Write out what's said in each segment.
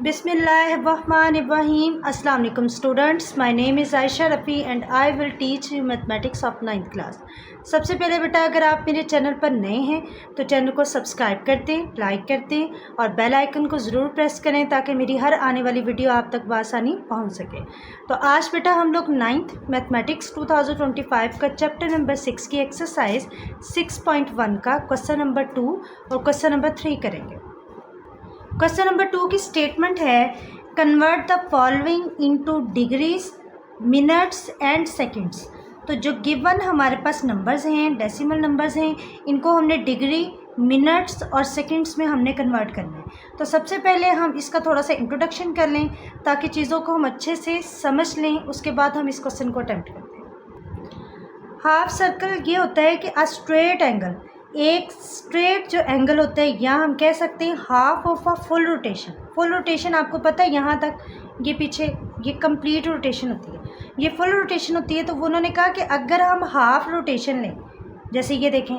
Bismillahirrahmanirrahim. Assalamu alaikum students. My name is Aisha Rafi and I will teach you mathematics of 9th class. सबसे पहले बेटा अगर आप मेरे चैनल पर नए हैं तो चैनल को सब्सक्राइब कर दें, लाइक कर दें और बेल आइकन को ज़रूर प्रेस करें ताकि मेरी हर आने वाली वीडियो आप तक बआसानी पहुंच सके। तो आज बेटा हम लोग 9th मैथमेटिक्स 2025 का चैप्टर नंबर 6 की एक्सरसाइज 6.1 का क्वेश्चन नंबर 2 और क्वेश्चन नंबर 3 करेंगे। क्वेश्चन नंबर 2 की स्टेटमेंट है convert the following into degrees, minutes and seconds. तो जो गिवन हमारे पास नंबर्स हैं, डेसिमल नंबर्स हैं, इनको हमने डिग्री, मिनट्स और सेकंड्स में हमने कन्वर्ट करना है। तो सबसे पहले हम इसका थोड़ा सा इंट्रोडक्शन कर लें ताकि चीज़ों को हम अच्छे से समझ लें, उसके बाद हम इस क्वेश्चन को अटैम्प्ट करते हैं। हाफ सर्कल ये होता है कि अ स्ट्रेट एंगल, एक स्ट्रेट जो एंगल होता है या हम कह सकते हैं half of a full rotation. Full rotation आपको पता है यहाँ तक, ये पीछे ये कंप्लीट रोटेशन होती है, ये फुल रोटेशन होती है। तो वो उन्होंने कहा कि अगर हम हाफ रोटेशन लें, जैसे ये देखें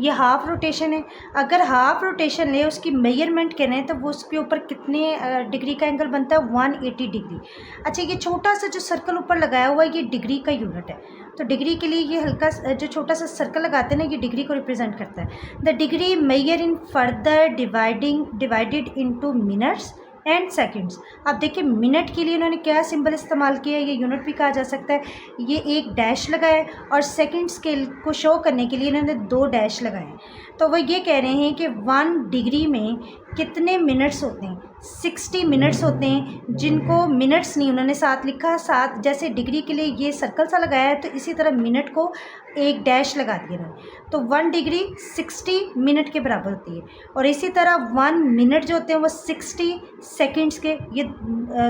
ये हाफ रोटेशन है, अगर हाफ रोटेशन ले उसकी मेजरमेंट करें तो वो उसके ऊपर कितने डिग्री का एंगल बनता है, 180 डिग्री। अच्छा ये छोटा सा जो सर्कल ऊपर लगाया हुआ है ये डिग्री का यूनिट है। तो डिग्री के लिए ये हल्का जो छोटा सा सर्कल लगाते हैं ना, ये डिग्री को रिप्रेजेंट करता है। The degree measure in further divided into minutes and seconds. अब देखिए मिनट के लिए इन्होंने क्या सिंबल इस्तेमाल किया है, ये यूनिट भी कहा जा सकता है, ये एक डैश लगाया है, और सेकंड्स के को शो करने के लिए इन्होंने 2 डैश लगाए हैं। तो वो ये कह रहे हैं कि 1 डिग्री में कितने मिनट्स होते हैं, 60 मिनट्स होते हैं, जिनको मिनट्स नहीं उन्होंने साथ लिखा, साथ जैसे डिग्री के लिए ये सर्कल सा लगाया है तो इसी तरह मिनट को एक डैश लगा दिया उन्होंने। तो 1 डिग्री 60 मिनट के बराबर होती है, और इसी तरह 1 मिनट जो होते हैं वो 60 सेकंड्स के, ये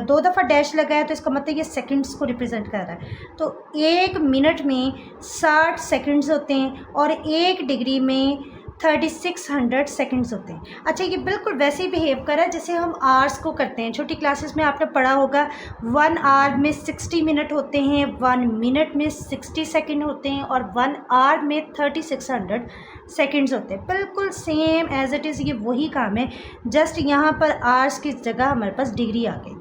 2 दफ़ा डैश लगाया तो इसका मतलब ये सेकंड्स को रिप्रेजेंट कर रहा है। तो 1 मिनट में 60 सेकंड्स होते हैं और 1 डिग्री में 3600 सेकंड्स होते हैं। अच्छा ये बिल्कुल वैसे ही बिहेव कर रहा है जैसे हम आवर्स को करते हैं। छोटी क्लासेस में आपने पढ़ा होगा 1 आवर में 60 मिनट होते हैं, 1 मिनट में 60 सेकंड होते हैं और 1 आवर में 3600 सेकंड्स होते हैं। बिल्कुल सेम एज इट इज़ ये वही काम है, जस्ट यहाँ पर आवर्स की जगह हमारे पास डिग्री आ गई।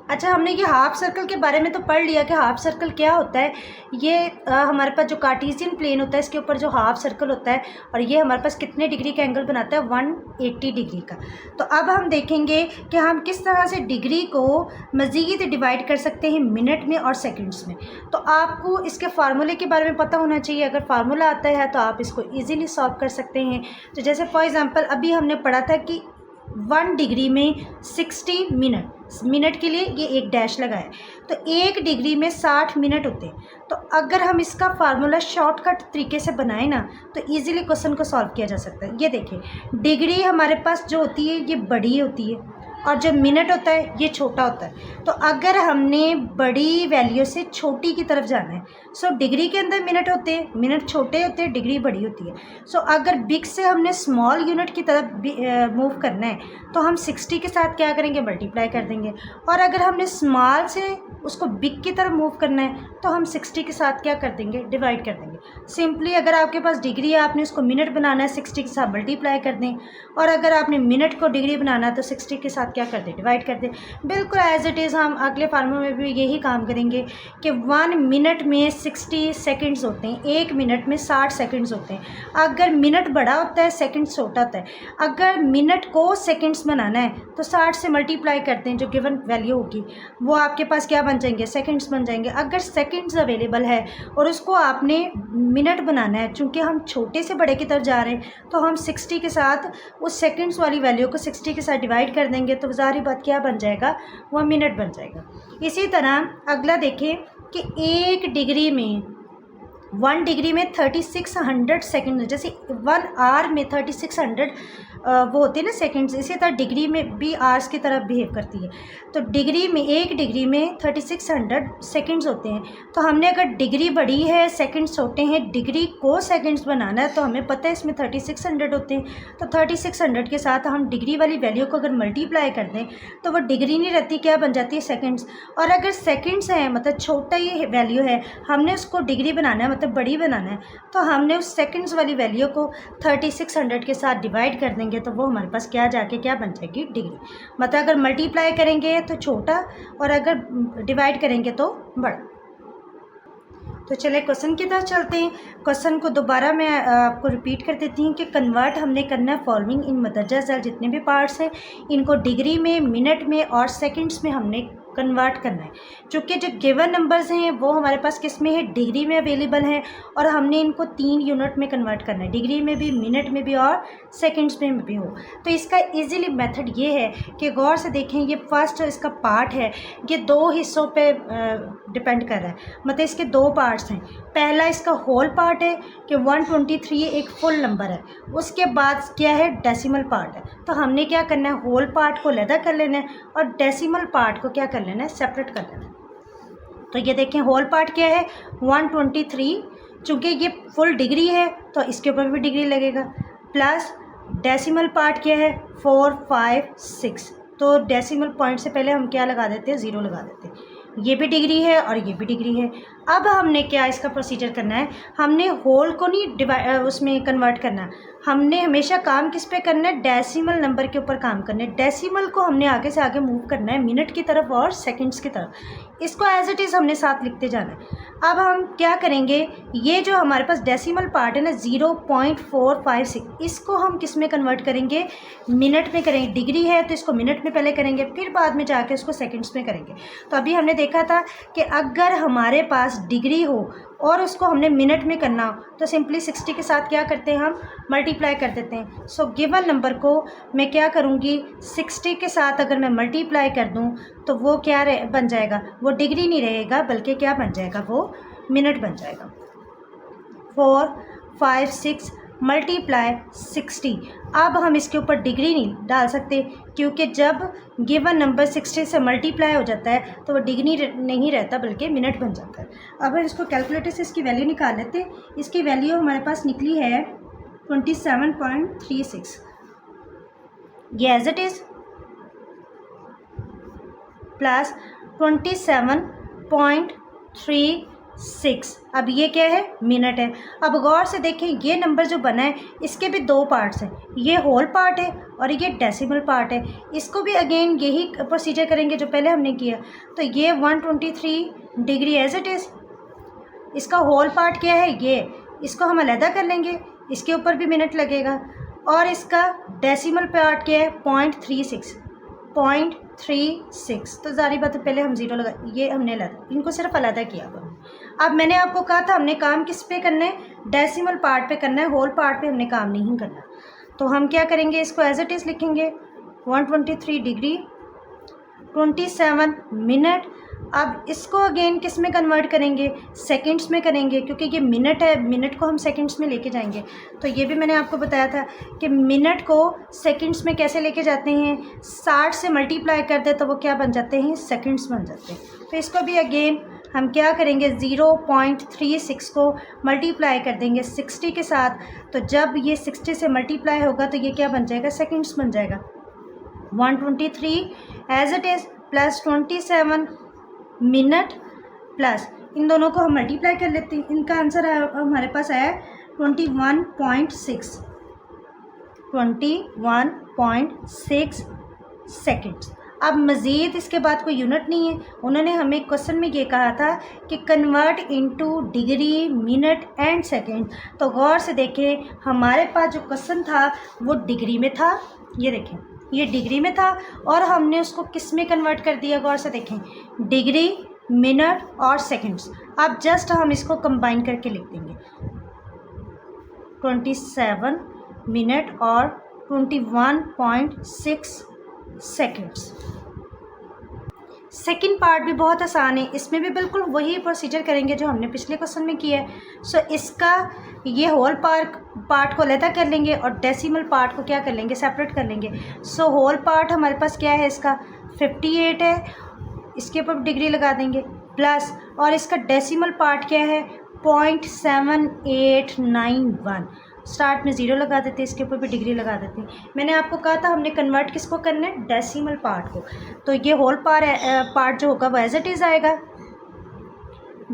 अच्छा हमने ये हाफ सर्कल के बारे में तो पढ़ लिया कि हाफ सर्कल क्या होता है। ये हमारे पास जो कार्टेशियन प्लेन होता है इसके ऊपर जो हाफ सर्कल होता है, और ये हमारे पास कितने डिग्री का एंगल बनाता है, 180 डिग्री का। तो अब हम देखेंगे कि हम किस तरह से डिग्री को मज़ीद डिवाइड कर सकते हैं मिनट में और सेकंड्स में। तो आपको इसके फार्मूले के बारे में पता होना चाहिए। अगर फार्मूला आता है तो आप इसको ईज़िली सॉल्व कर सकते हैं। तो जैसे फॉर एग्ज़ाम्पल अभी हमने पढ़ा था कि 1 डिग्री में 60 मिनट के लिए ये एक डैश लगाया, तो 1 डिग्री में 60 मिनट होते हैं। तो अगर हम इसका फार्मूला शॉर्टकट तरीके से बनाएं ना तो इजीली क्वेश्चन को सॉल्व किया जा सकता है। ये देखिए डिग्री हमारे पास जो होती है ये बड़ी होती है और जो मिनट होता है ये छोटा होता है। तो अगर हमने बड़ी वैल्यू से छोटी की तरफ जाना है, सो डिग्री के अंदर मिनट होते हैं, मिनट छोटे होते हैं, डिग्री बड़ी होती है। सो अगर बिग से हमने स्मॉल यूनिट की तरफ मूव करना है तो हम 60 के साथ क्या करेंगे, मल्टीप्लाई कर देंगे। और अगर हमने स्मॉल से उसको बिग की तरफ मूव करना है तो हम 60 के साथ क्या कर देंगे, डिवाइड कर देंगे। सिंपली अगर आपके पास डिग्री है आपने उसको मिनट बनाना है, 60 के साथ मल्टीप्लाई कर दें, और अगर आपने मिनट को डिग्री बनाना है तो 60 के साथ क्या कर दें, डिवाइड कर दें। बिल्कुल एज इट इज़ हम अगले फार्मूले में भी यही काम करेंगे कि 1 मिनट में 60 सेकंड्स होते हैं, 1 मिनट में 60 सेकंड्स होते हैं। अगर मिनट बड़ा होता है सेकंड छोटा होता है। अगर मिनट को सेकंड्स बनाना है तो 60 से मल्टीप्लाई करते हैं, जो गिवन वैल्यू होगी वो आपके पास क्या बन जाएंगे, सेकंड्स बन जाएंगे। अगर सेकंड्स अवेलेबल है और उसको आपने मिनट बनाना है, चूँकि हम छोटे से बड़े की तरफ जा रहे हैं तो हम 60 के साथ उस सेकंड्स वाली वैल्यू को 60 के साथ डिवाइड कर देंगे, तो ज़ाहिर बात क्या बन जाएगा, वह मिनट बन जाएगा। इसी तरह अगला देखें कि 1 डिग्री में 1 डिग्री में 3600 सेकंड, जैसे 1 आवर में 3600 वो होती है ना सेकंड्स, इसी तरह डिग्री में भी आवर्स की तरफ बिहेव करती है। तो डिग्री में 1 डिग्री में 3600 सेकंड्स होते हैं। तो हमने अगर डिग्री बड़ी है सेकंड्स छोटे हैं, डिग्री को सेकंड्स बनाना है तो हमें पता है इसमें 3600 होते हैं। तो 3600 के साथ हम डिग्री वाली वैल्यू को अगर मल्टीप्लाई कर दें तो वो डिग्री नहीं रहती, क्या बन जाती है, सेकंड्स। और अगर सेकंड्स हैं मतलब छोटा ही वैल्यू है, हमने उसको डिग्री बनाना है मतलब मतलब बड़ी बनाना है, तो हमने उस सेकंड्स वाली वैल्यू को 3600 के साथ डिवाइड कर देंगे, तो वो हमारे पास क्या जाके क्या बन जाएगी, डिग्री। मतलब अगर मल्टीप्लाई करेंगे तो छोटा और अगर डिवाइड करेंगे तो बड़ा। तो चले क्वेश्चन की तरफ चलते हैं। क्वेश्चन को दोबारा मैं आपको रिपीट कर देती हूँ कि कन्वर्ट हमने करना है फॉलोइंग इन मदरजा ज़ैल, जितने भी पार्ट्स हैं इनको डिग्री में, मिनट में और सेकंड्स में हमने कन्वर्ट करना है। चूँकि जो गिवन नंबर्स हैं वो हमारे पास किस में है, डिग्री में अवेलेबल हैं, और हमने इनको 3 यूनिट में कन्वर्ट करना है, डिग्री में भी, मिनट में भी और सेकंड्स में भी हो। तो इसका इजीली मेथड ये है कि गौर से देखें, ये फर्स्ट इसका पार्ट है, ये 2 हिस्सों पे डिपेंड कर रहा है, मतलब इसके 2 पार्ट्स हैं। पहला इसका होल पार्ट है कि 123 एक फुल नंबर है, उसके बाद क्या है, डेसिमल पार्ट है। तो हमने क्या करना है, होल पार्ट को अलग कर लेना है और डेसिमल पार्ट को क्या कर लेना है, सेपरेट कर लेना है। तो ये देखें, होल पार्ट क्या है, 123, चूँकि ये फुल डिग्री है तो इसके ऊपर भी डिग्री लगेगा, प्लस डेसिमल पार्ट क्या है, 4, 5, 6। तो डेसिमल पॉइंट से पहले हम क्या लगा देते हैं, 0 लगा देते हैं। ये भी डिग्री है और ये भी डिग्री है। अब हमने क्या इसका प्रोसीजर करना है, हमने होल को नहीं उसमें कन्वर्ट करना, हमने हमेशा काम किस पे करना है, डेसिमल नंबर के ऊपर काम करना है। डेसिमल को हमने आगे से आगे मूव करना है मिनट की तरफ और सेकंड्स की तरफ। इसको एज इट इज़ हमने साथ लिखते जाना है। अब हम क्या करेंगे, ये जो हमारे पास डेसिमल पार्ट है ना 0.456, इसको हम किस में कन्वर्ट करेंगे, मिनट में करेंगे। डिग्री है तो इसको मिनट में पहले करेंगे, फिर बाद में जाके उसको सेकंड्स में करेंगे। तो अभी हमने देखा था कि अगर हमारे पास डिग्री हो और उसको हमने मिनट में करना हो तो सिंपली 60 के साथ क्या करते हैं, हम मल्टीप्लाई कर देते हैं। सो गिवन नंबर को मैं क्या करूँगी, 60 के साथ अगर मैं मल्टीप्लाई कर दूँ तो वो क्या बन जाएगा, वो डिग्री नहीं रहेगा बल्कि क्या बन जाएगा, वो मिनट बन जाएगा। 4, 5, 6 मल्टीप्लाई 60। अब हम इसके ऊपर डिग्री नहीं डाल सकते क्योंकि जब गिवन नंबर 60 से मल्टीप्लाई हो जाता है तो वो डिग्री नहीं रहता बल्कि मिनट बन जाता है। अब हम इसको कैलकुलेटर से इसकी वैल्यू निकाल लेते हैं। इसकी वैल्यू हमारे पास निकली है 27.36। ये एज इट इज़ प्लस 27.36। अब ये क्या है, मिनट है। अब गौर से देखें, ये नंबर जो बना है इसके भी 2 पार्ट्स हैं, ये होल पार्ट है और ये डेसिमल पार्ट है। इसको भी अगेन यही प्रोसीजर करेंगे जो पहले हमने किया। तो ये 123 डिग्री एज इट इज़, इसका होल पार्ट क्या है, ये इसको हम अलहदा कर लेंगे, इसके ऊपर भी मिनट लगेगा। और इसका डेसिमल पार्ट क्या है, 0.36। तो जारी बात है, पहले हम 0 लगा, ये हमने अलग, इनको सिर्फ अलग किया। अब मैंने आपको कहा था हमने काम किस पे करना है, डेसिमल पार्ट पे करना है, होल पार्ट पे हमने काम नहीं करना। तो हम क्या करेंगे, इसको एज इट इज़ लिखेंगे, 123 डिग्री 27 मिनट। अब इसको अगेन किस में कन्वर्ट करेंगे, सेकंड्स में करेंगे, क्योंकि ये मिनट है, मिनट को हम सेकंड्स में लेके जाएंगे। तो ये भी मैंने आपको बताया था कि मिनट को सेकंड्स में कैसे लेके जाते हैं, 60 से मल्टीप्लाई कर दे तो वो क्या बन जाते हैं, सेकंड्स बन जाते हैं। तो इसको भी अगेन हम क्या करेंगे, 0.36 को मल्टीप्लाई कर देंगे 60 के साथ। तो जब ये 60 से मल्टीप्लाई होगा तो ये क्या बन जाएगा, सेकंड्स बन जाएगा। 123 as it is plus 27 minute plus इन दोनों को हम मल्टीप्लाई कर लेते हैं। इनका आंसर हमारे पास आया 21.6 सेकंड्स। अब मज़ीद इसके बाद कोई यूनिट नहीं है। उन्होंने हमें क्वेश्चन में ये कहा था कि convert into degree, minute and second. तो गौर से देखें, हमारे पास जो क्वेश्चन था वो डिग्री में था, ये देखें ये डिग्री में था, और हमने उसको किस में कन्वर्ट कर दिया, गौर से देखें, डिग्री, मिनट और सेकंड्स। अब जस्ट हम इसको कंबाइन करके लिख देंगे, 27 मिनट और 21.6 सेकंड्स। सेकंड पार्ट भी बहुत आसान है, इसमें भी बिल्कुल वही प्रोसीजर करेंगे जो हमने पिछले क्वेश्चन में किया है। सो इसका ये होल पार्ट को अलग कर लेंगे और डेसिमल पार्ट को क्या कर लेंगे, सेपरेट कर लेंगे। सो होल पार्ट हमारे पास क्या है, इसका 58 है, इसके ऊपर डिग्री लगा देंगे, प्लस और इसका डेसिमल पार्ट क्या है, 0.7891। स्टार्ट में 0 लगा देते हैं, इसके ऊपर भी डिग्री लगा देते हैं। मैंने आपको कहा था हमने कन्वर्ट किसको करना है, डेसिमल पार्ट को। तो ये होल पार्ट जो होगा वो एज इट इज़ आएगा,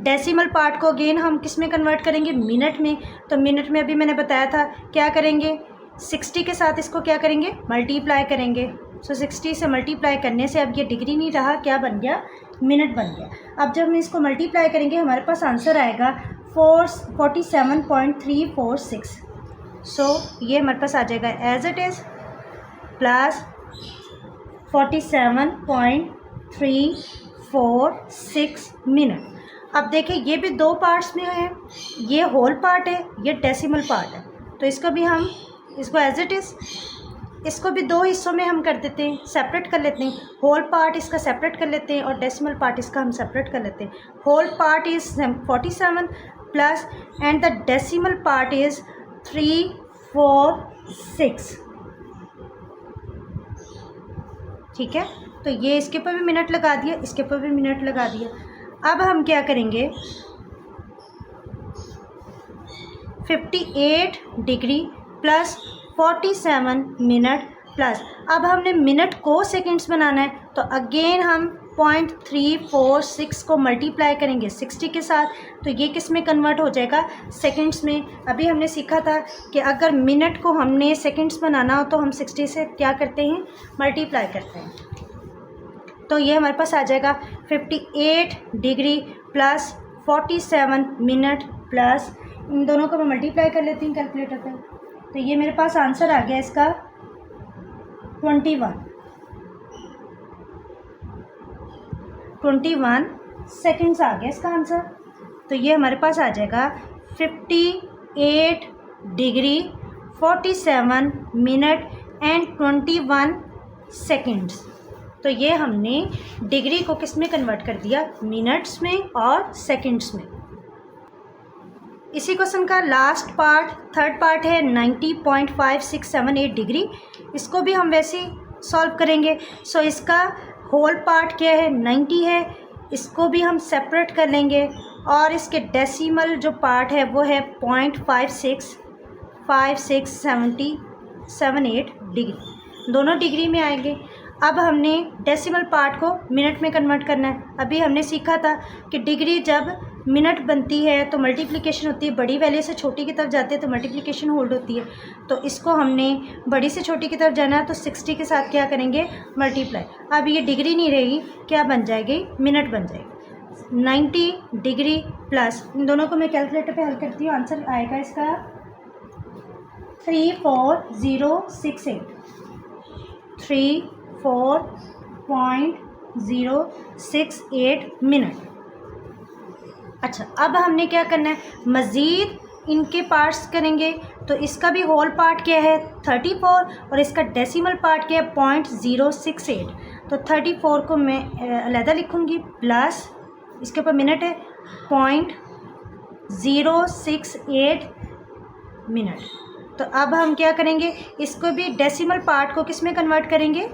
डेसिमल पार्ट को अगेन हम किस में कन्वर्ट करेंगे, मिनट में। तो मिनट में अभी मैंने बताया था क्या करेंगे, 60 के साथ इसको क्या करेंगे, मल्टीप्लाई करेंगे। सो 60 से मल्टीप्लाई करने से अब ये डिग्री नहीं रहा, क्या बन गया, मिनट बन गया। अब जब हम इसको मल्टीप्लाई करेंगे हमारे पास आंसर आएगा 47.346। सो ये हमारे पास आ जाएगा as it is plus 47.346 minute. अब देखिए ये भी दो पार्ट्स में है, ये होल पार्ट है, ये डेसिमल पार्ट है। तो इसको भी हम इसको एज इट इज़ इसको भी दो हिस्सों में हम कर देते हैं, सेपरेट कर लेते हैं। होल पार्ट इसका सेपरेट कर लेते हैं और डेसिमल पार्ट इसका हम सेपरेट कर लेते हैं। Whole part is 47 plus and the decimal part is 346। ठीक है, तो ये इसके ऊपर भी मिनट लगा दिया, इसके ऊपर भी मिनट लगा दिया। अब हम क्या करेंगे, 58 डिग्री प्लस 47 मिनट प्लस, अब हमने मिनट को सेकंड्स बनाना है तो अगेन हम 0.346 को मल्टीप्लाई करेंगे 60 के साथ, तो ये किस में कन्वर्ट हो जाएगा, सेकंड्स में। अभी हमने सीखा था कि अगर मिनट को हमने सेकंड्स बनाना हो तो हम 60 से क्या करते हैं, मल्टीप्लाई करते हैं। तो ये हमारे पास आ जाएगा 58 डिग्री प्लस 47 मिनट प्लस, इन दोनों को मैं मल्टीप्लाई कर लेती हूँ कैलकुलेटर पर। तो ये मेरे पास आंसर आ गया इसका 21 सेकेंड्स आ गया इसका आंसर। तो ये हमारे पास आ जाएगा 58 डिग्री 47 मिनट एंड 21 सेकेंड्स। तो ये हमने डिग्री को किस में कन्वर्ट कर दिया, मिनट्स में और सेकेंड्स में। इसी क्वेश्चन का लास्ट पार्ट, थर्ड पार्ट है 90.5678 डिग्री। इसको भी हम वैसे ही सॉल्व करेंगे। सो इसका होल पार्ट क्या है, 90 है, इसको भी हम सेपरेट कर लेंगे और इसके डेसिमल जो पार्ट है वो है 0.5678 डिग्री, दोनों डिग्री में आएंगे। अब हमने डेसिमल पार्ट को मिनट में कन्वर्ट करना है। अभी हमने सीखा था कि डिग्री जब मिनट बनती है तो मल्टीप्लिकेशन होती है, बड़ी वैल्यू से छोटी की तरफ जाते हैं तो मल्टीप्लिकेशन होल्ड होती है। तो इसको हमने बड़ी से छोटी की तरफ जाना है तो 60 के साथ क्या करेंगे, मल्टीप्लाई। अब ये डिग्री नहीं रहेगी, क्या बन जाएगी, मिनट बन जाएगी। 90 डिग्री प्लस, इन दोनों को मैं कैलकुलेटर पे हल करती हूँ, आंसर आएगा इसका 34068 3.068 मिनट। अच्छा, अब हमने क्या करना है, मज़ीद इनके पार्ट्स करेंगे। तो इसका भी होल पार्ट क्या है 34 और इसका डेसिमल पार्ट क्या है 0.068। तो 34 को मैं अलहदा लिखूँगी प्लस इसके ऊपर मिनट है 0.068 मिनट। तो अब हम क्या करेंगे, इसको भी डेसिमल पार्ट को किस में कन्वर्ट करेंगे,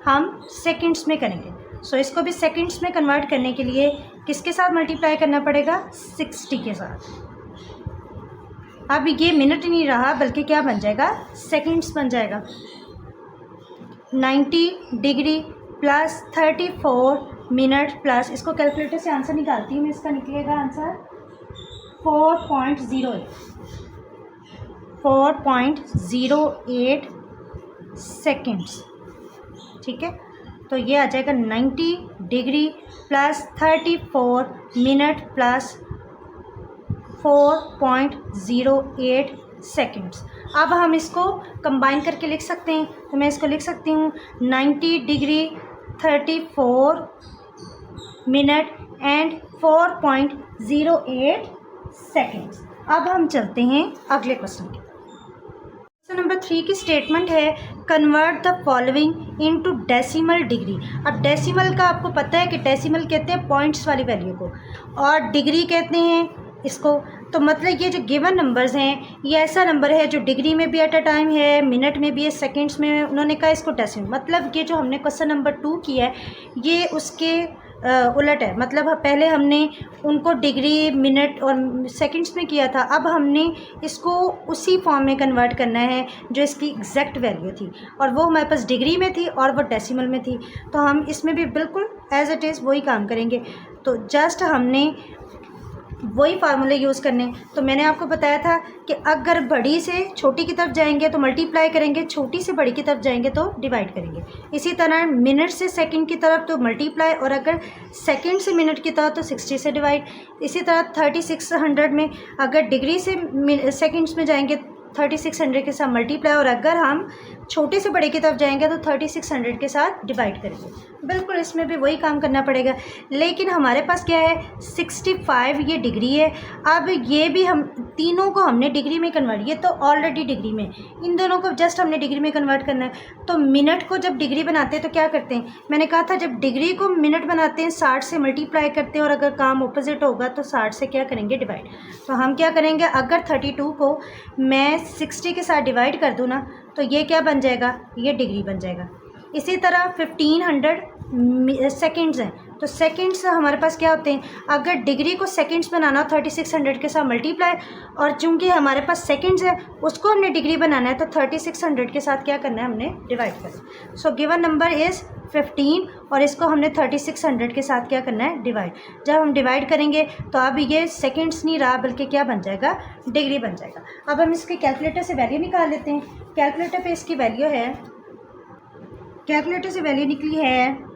हम सेकंड्स में करेंगे। सो इसको भी सेकंड्स में कन्वर्ट करने के लिए किसके साथ मल्टीप्लाई करना पड़ेगा, 60 के साथ। अब ये मिनट नहीं रहा बल्कि क्या बन जाएगा, सेकंड्स बन जाएगा। 90 डिग्री प्लस 34 मिनट प्लस, इसको कैलकुलेटर से आंसर निकालती हूँ मैं, इसका निकलेगा आंसर 4.08 सेकेंड्स। ठीक है, तो ये आ जाएगा 90 degree plus 34 minute plus 4.08 seconds. अब हम इसको कंबाइन करके लिख सकते हैं। तो मैं इसको लिख सकती हूँ 90 डिग्री 34 मिनट एंड 4.08 सेकेंड्स। अब हम चलते हैं अगले क्वेश्चन के। क्वेश्चन नंबर 3 की स्टेटमेंट है, convert the following into decimal degree. अब डेसिमल का आपको पता है कि डेसिमल कहते हैं पॉइंट्स वाली वैल्यू को, और डिग्री कहते हैं इसको। तो मतलब ये जो गिवन नंबर्स हैं ये ऐसा नंबर है जो डिग्री में भी एट अ टाइम है, मिनट में भी है, सेकंड्स में। उन्होंने कहा इसको डेसिमल, मतलब ये जो हमने क्वेश्चन नंबर 2 किया है ये उसके उलट है। मतलब पहले हमने उनको डिग्री, मिनट और सेकंड्स में किया था, अब हमने इसको उसी फॉर्म में कन्वर्ट करना है जो इसकी एग्जैक्ट वैल्यू थी, और वो हमारे पास डिग्री में थी और वो डेसिमल में थी। तो हम इसमें भी बिल्कुल एज इट इज़ वही काम करेंगे। तो जस्ट हमने वही फार्मूले यूज़ करने। तो मैंने आपको बताया था कि अगर बड़ी से छोटी की तरफ जाएंगे तो मल्टीप्लाई करेंगे, छोटी से बड़ी की तरफ जाएंगे तो डिवाइड करेंगे। इसी तरह मिनट से सेकंड की तरफ तो मल्टीप्लाई, और अगर सेकंड से मिनट की तरफ तो 60 से डिवाइड। इसी तरह 3600 में अगर डिग्री से सेकंड्स में जाएंगे 3600 के साथ मल्टीप्लाई, और अगर हम छोटे से बड़े की तरफ जाएंगे तो 3600 के साथ डिवाइड करेंगे। बिल्कुल इसमें भी वही काम करना पड़ेगा, लेकिन हमारे पास क्या है 65 ये डिग्री है। अब ये भी हम तीनों को हमने डिग्री में कन्वर्ट, ये तो ऑलरेडी डिग्री में, इन दोनों को जस्ट हमने डिग्री में कन्वर्ट करना है। तो मिनट को जब डिग्री बनाते हैं तो क्या करते हैं, मैंने कहा था जब डिग्री को मिनट बनाते हैं 60 से मल्टीप्लाई करते हैं, और अगर काम ऑपोजिट होगा तो 60 से क्या करेंगे डिवाइड। तो हम क्या करेंगे, अगर 32 को मैं 60 के साथ डिवाइड कर दूँ ना तो ये क्या बन जाएगा, ये डिग्री बन जाएगा। इसी तरह 1500 सेकंड्स हैं, तो सेकंड्स हमारे पास क्या होते हैं, अगर डिग्री को सेकंड्स बनाना हो 3600 के साथ मल्टीप्लाई, और चूंकि हमारे पास सेकंड्स है उसको हमने डिग्री बनाना है तो 3600 के साथ क्या करना है, हमने डिवाइड करना। सो गिवन नंबर इज़ 15 और इसको हमने 3600 के साथ क्या करना है, डिवाइड। जब हम डिवाइड करेंगे तो अब ये सेकंड्स नहीं रहा बल्कि क्या बन जाएगा, डिग्री बन जाएगा। अब हम इसके कैलकुलेटर से वैल्यू निकाल लेते हैं। कैलकुलेटर पे इसकी वैल्यू है, कैलकुलेटर से वैल्यू निकली है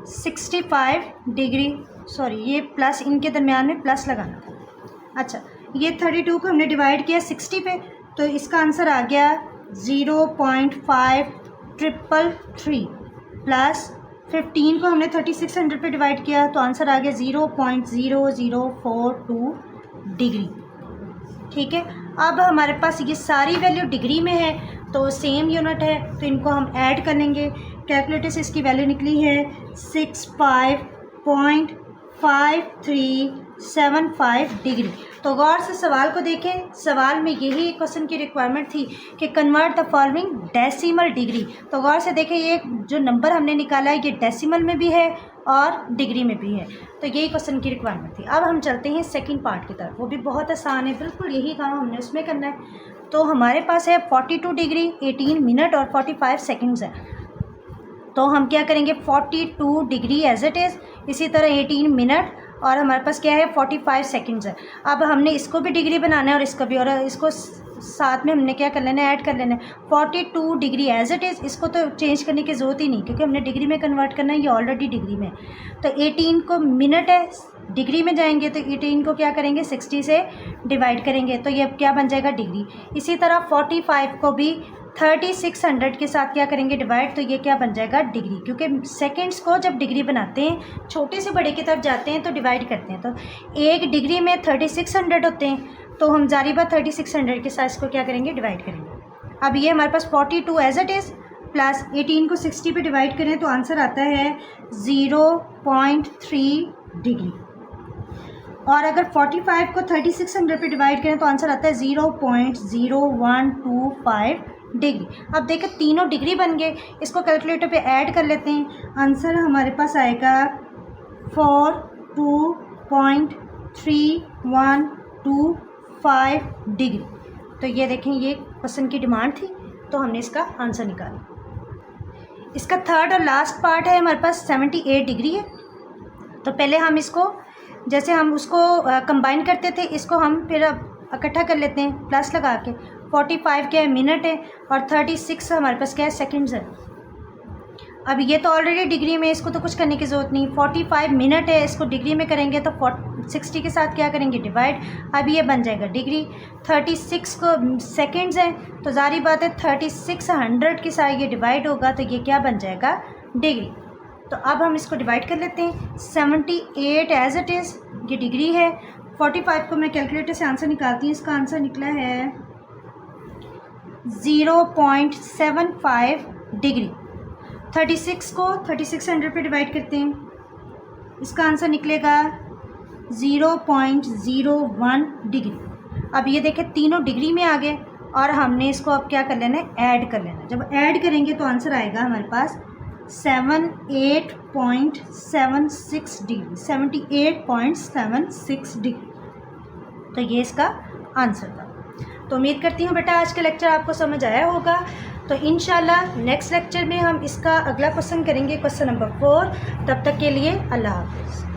65 डिग्री, सॉरी ये प्लस, इनके दरमियान में प्लस लगाना था। अच्छा, ये 32 को हमने डिवाइड किया 60 पे, तो इसका आंसर आ गया 0.5333 प्लस 15 को हमने 3600 पे डिवाइड किया तो आंसर आ गया 0.0042 डिग्री। ठीक है, अब हमारे पास ये सारी वैल्यू डिग्री में है तो सेम यूनिट है, तो इनको हम ऐड कर लेंगे। कैलकुलेटर से इसकी वैल्यू निकली है 65.5375 डिग्री। तो गौर से सवाल को देखें, सवाल में यही क्वेश्चन की रिक्वायरमेंट थी कि convert the following decimal degree. तो गौर से देखें, ये जो नंबर हमने निकाला है ये डेसिमल में भी है और डिग्री में भी है, तो यही क्वेश्चन की रिक्वायरमेंट थी। अब हम चलते हैं सेकंड पार्ट की तरफ, वो भी बहुत आसान है, बिल्कुल यही काम हमने उसमें करना है। तो हमारे पास है 42 डिग्री 18 मिनट और 45 सेकंड्स है। तो हम क्या करेंगे, 42 डिग्री एज इट इज़, इसी तरह 18 मिनट और हमारे पास क्या है 45 सेकंड्स है। अब हमने इसको भी डिग्री बनाना है और इसको भी, और इसको साथ में हमने क्या कर लेना है, ऐड कर लेना है। 42 डिग्री एज इट इज़, इसको तो चेंज करने की ज़रूरत ही नहीं क्योंकि हमने डिग्री में कन्वर्ट करना है, ये ऑलरेडी डिग्री में। तो 18 को मिनट है, डिग्री में जाएंगे तो 18 को क्या करेंगे 60 से डिवाइड करेंगे तो ये क्या बन जाएगा, डिग्री। इसी तरह 45 को भी 3600 के साथ क्या करेंगे, डिवाइड, तो ये क्या बन जाएगा, डिग्री। क्योंकि सेकंड्स को जब डिग्री बनाते हैं छोटे से बड़े की तरफ जाते हैं तो डिवाइड करते हैं, तो एक डिग्री में 3600 होते हैं, तो हम जारी बात 3600 के साथ इसको क्या करेंगे, डिवाइड करेंगे। अब ये हमारे पास 42 एज इट इज़ प्लस 18 को 60 पे डिवाइड करें तो आंसर आता है 0.3 डिग्री, और अगर 45 को 3600 पे डिवाइड करें तो आंसर आता है 0.0125 डिग्री। अब देखिए तीनों डिग्री बन गए, इसको कैलकुलेटर पे ऐड कर लेते हैं, आंसर हमारे पास आएगा 42.3125 डिग्री। तो ये देखें, ये क्वेश्चन की डिमांड थी तो हमने इसका आंसर निकाला। इसका थर्ड और लास्ट पार्ट है, हमारे पास 78 डिग्री है। तो पहले हम इसको, जैसे हम उसको कंबाइन करते थे, इसको हम फिर अब इकट्ठा कर लेते हैं प्लस लगा के। 45 क्या है, मिनट है, और 36 हमारे पास क्या है, सेकंड्स है। अब ये तो ऑलरेडी डिग्री में, इसको तो कुछ करने की ज़रूरत नहीं। 45 मिनट है, इसको डिग्री में करेंगे तो 60 के साथ क्या करेंगे, डिवाइड। अब ये बन जाएगा डिग्री। 36 को सेकंड्स हैं तो जारी बात है 3600 के साथ ये डिवाइड होगा तो ये क्या बन जाएगा, डिग्री। तो अब हम इसको डिवाइड कर लेते हैं। 78 एज इट इज़, ये डिग्री है। 45 को मैं कैलकुलेटर से आंसर निकालती हूँ, इसका आंसर निकला है 0.75 डिग्री। 36 को 3600 पे डिवाइड करते हैं, इसका आंसर निकलेगा 0.01 डिग्री। अब ये देखें तीनों डिग्री में आ गए और हमने इसको अब क्या कर लेना है, ऐड कर लेना। जब ऐड करेंगे तो आंसर आएगा हमारे पास 78.76 डिग्री, 78.76 डिग्री। तो ये इसका आंसर था। तो उम्मीद करती हूँ बेटा आज का लेक्चर आपको समझ आया होगा। तो इंशाल्लाह नेक्स्ट लेक्चर में हम इसका अगला क्वेश्चन करेंगे, क्वेश्चन नंबर 4। तब तक के लिए अल्लाह हाफ़िज़।